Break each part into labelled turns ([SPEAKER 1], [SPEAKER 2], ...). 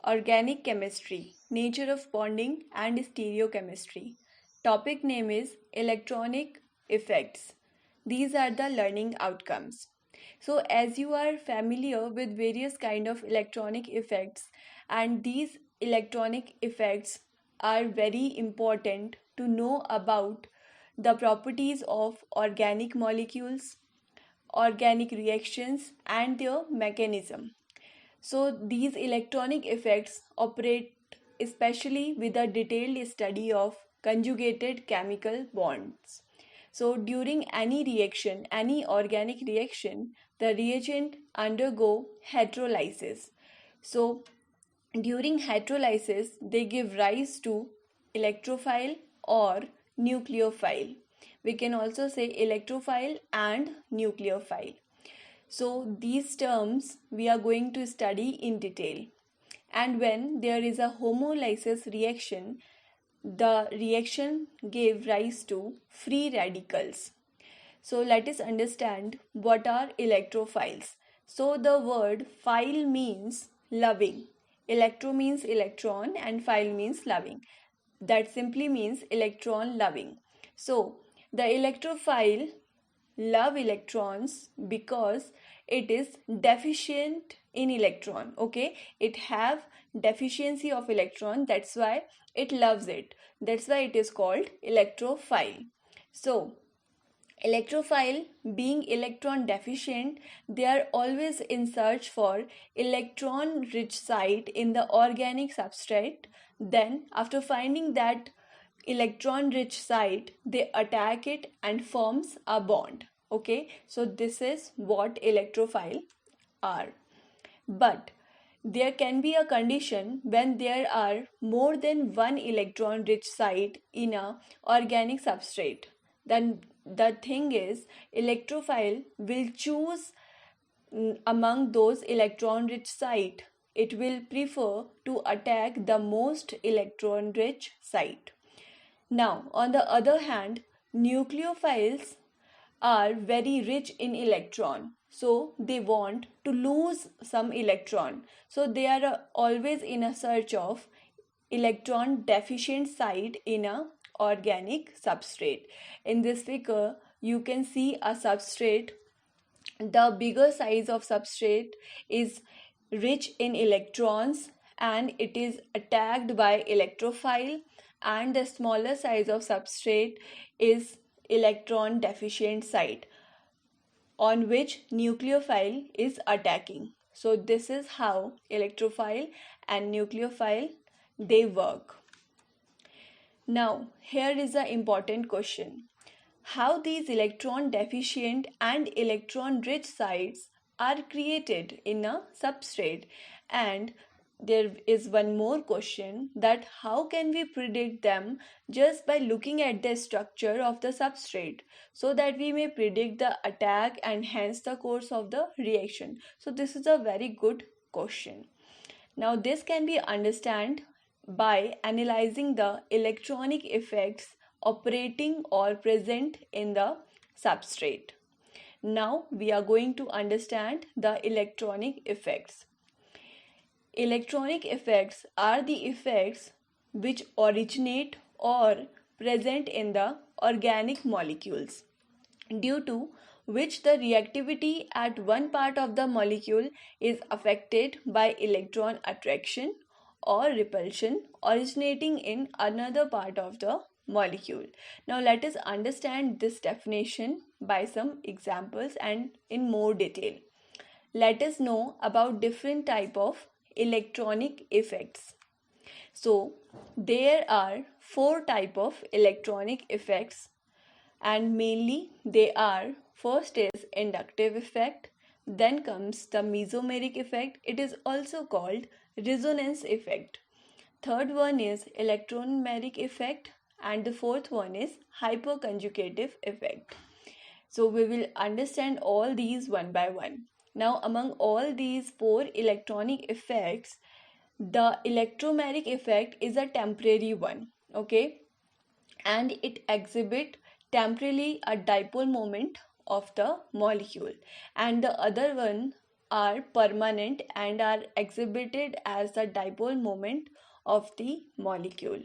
[SPEAKER 1] Organic Chemistry, Nature of Bonding and Stereochemistry. Topic name is Electronic Effects. These are the learning outcomes. So as you are familiar with various kind of electronic effects, and these electronic effects are very important to know about the properties of organic molecules, organic reactions and their mechanism. So these electronic effects operate especially with a detailed study of conjugated chemical bonds. So during any reaction, any organic reaction, the reagent undergo heterolysis. So during heterolysis, they give rise to electrophile or nucleophile. We can also say electrophile and nucleophile. So these terms we are going to study in detail. And when there is a homolysis reaction, the reaction gave rise to free radicals. So let us understand what are electrophiles. So the word phile means loving. Electro means electron and phile means loving. That simply means electron loving. So the electrophile love electrons because it is deficient in electron. Okay, it have deficiency of electron, that's why it loves it. That's why it is called electrophile. So electrophile being electron deficient, they are always in search for electron rich site in the organic substrate. Then after finding that electron rich site, they attack it and forms a bond. Okay, so this is what electrophile are. But there can be a condition when there are more than one electron rich site in a organic substrate. Then the thing is, electrophile will choose among those electron rich site. It will prefer to attack the most electron rich site. Now, on the other hand, nucleophiles are very rich in electron, so they want to lose some electron. So they are always in a search of electron deficient site in a organic substrate. In this figure, you can see a substrate. The bigger size of substrate is rich in electrons and it is attacked by electrophile, and the smaller size of substrate is electron deficient site on which nucleophile is attacking. So this is how electrophile and nucleophile they work. Now here is an important question. How these electron deficient and electron rich sites are created in a substrate? And there is one more question, that how can we predict them just by looking at the structure of the substrate, so that we may predict the attack and hence the course of the reaction. So this is a very good question. Now this can be understood by analyzing the electronic effects operating or present in the substrate. Now we are going to understand the electronic effects. Electronic effects are the effects which originate or present in the organic molecules, due to which the reactivity at one part of the molecule is affected by electron attraction or repulsion originating in another part of the molecule. Now let us understand this definition by some examples and in more detail. Let us know about different type of electronic effects. So there are 4 type of electronic effects, and mainly they are: first is inductive effect, then comes the mesomeric effect, it is also called resonance effect. Third one is electromeric effect, and the fourth one is hyper-conjugative effect. So we will understand all these one by one. Now among all these 4 electronic effects, the electromeric effect is a temporary one, okay, and it exhibit temporarily a dipole moment of the molecule, and the other one are permanent and are exhibited as the dipole moment of the molecule.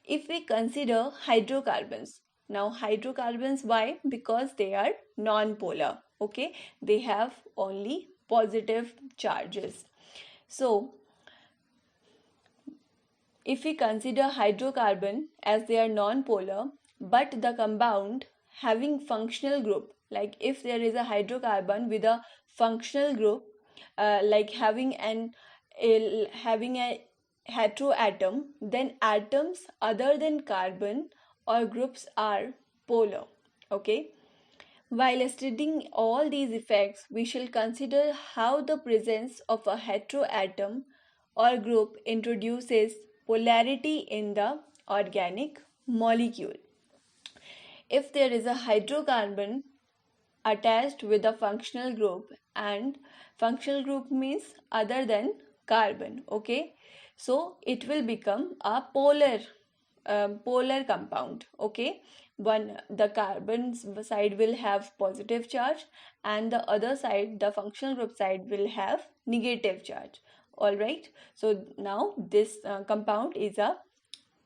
[SPEAKER 1] If we consider hydrocarbons, now hydrocarbons, why? Because they are non-polar, okay? They have only positive charges. So if we consider hydrocarbon as they are non-polar, but the compound having functional group, like if there is a hydrocarbon with a functional group, like having a heteroatom, then atoms other than carbon or groups are polar. Okay. While studying all these effects, we shall consider how the presence of a heteroatom or group introduces polarity in the organic molecule. If there is a hydrocarbon attached with a functional group, and functional group means other than carbon, okay, so it will become a polar compound, okay. One, the carbon side will have positive charge, and the other side, the functional group side, will have negative charge. All right, so now this compound is a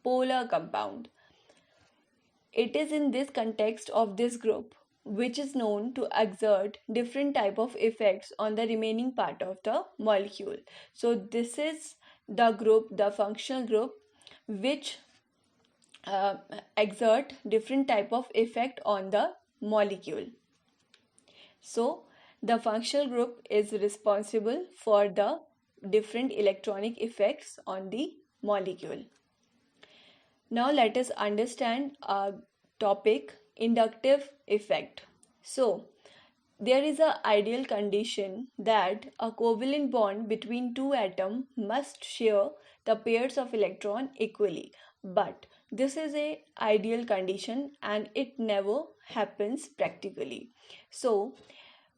[SPEAKER 1] polar compound. It is in this context of this group which is known to exert different type of effects on the remaining part of the molecule. So this is the group, the functional group, which uh, exert different type of effect on the molecule. So the functional group is responsible for the different electronic effects on the molecule. Now let us understand a topic, inductive effect. So there is an ideal condition that a covalent bond between two atoms must share the pairs of electron equally. But this is a ideal condition and it never happens practically. So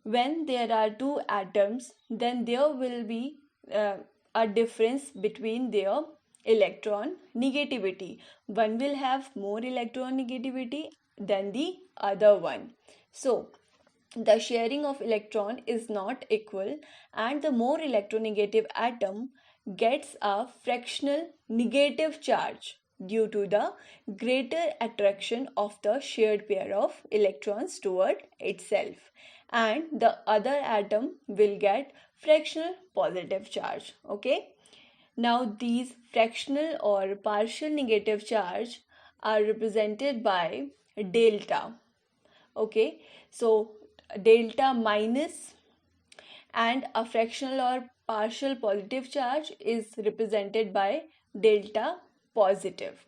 [SPEAKER 1] when there are two atoms, then there will be a difference between their electron negativity. One will have more electron negativity than the other one. So the sharing of electron is not equal, and the more electronegative atom gets a fractional negative charge due to the greater attraction of the shared pair of electrons toward itself, and the other atom will get fractional positive charge. Okay, now these fractional or partial negative charge are represented by delta. Okay, so delta minus, and a fractional or partial positive charge is represented by delta positive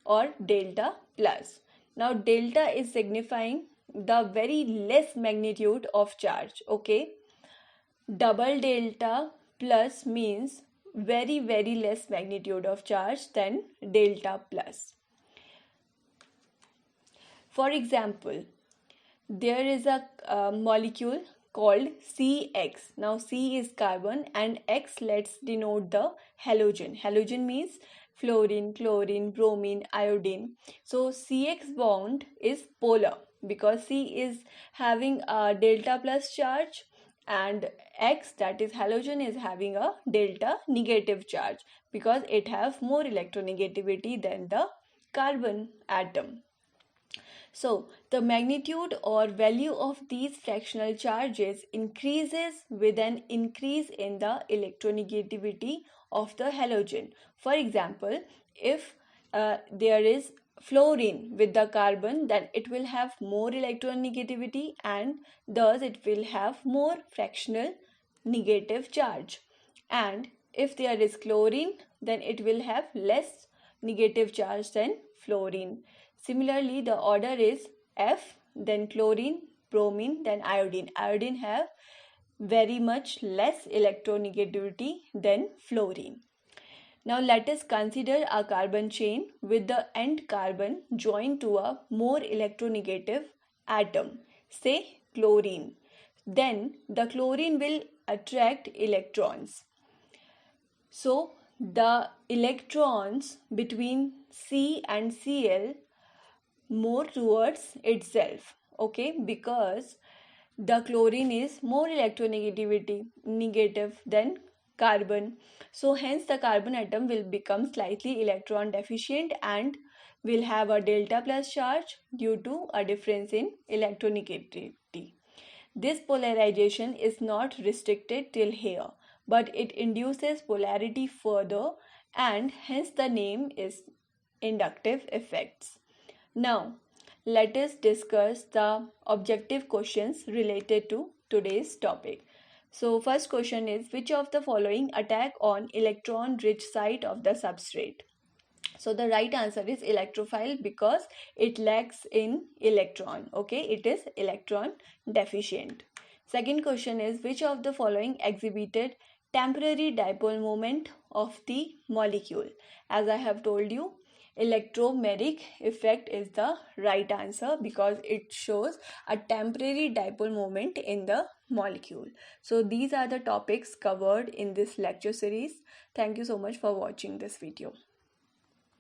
[SPEAKER 1] or delta plus. Now delta is signifying the very less magnitude of charge. Okay, double delta plus means very less magnitude of charge than delta plus. For example, there is a molecule called CX. Now C is carbon and X, let's denote the halogen. Halogen means fluorine, chlorine, bromine, iodine. So CX bond is polar because C is having a delta plus charge, and X, that is halogen, is having a delta negative charge because it have more electronegativity than the carbon atom. So the magnitude or value of these fractional charges increases with an increase in the electronegativity of the halogen. For example, if there is fluorine with the carbon, then it will have more electronegativity and thus it will have more fractional negative charge. And if there is chlorine, then it will have less negative charge than fluorine. Similarly, the order is F, then chlorine, bromine, then iodine. Iodine have very much less electronegativity than fluorine. Now let us consider a carbon chain with the end carbon joined to a more electronegative atom, say chlorine. Then the chlorine will attract electrons. So the electrons between C and Cl more towards itself, okay, because The chlorine is more negative than carbon. So hence the carbon atom will become slightly electron deficient and will have a delta plus charge due to a difference in electronegativity. This polarization is not restricted till here, but it induces polarity further, and hence the name is inductive effects. Now, let us discuss the objective questions related to today's topic. So, first question is, which of the following attack on electron rich site of the substrate? So the right answer is electrophile because it lacks in electron. Okay, it is electron deficient. Second question is, which of the following exhibited temporary dipole moment of the molecule? As I have told you, electromeric effect is the right answer because it shows a temporary dipole moment in the molecule. So these are the topics covered in this lecture series. Thank you so much for watching this video.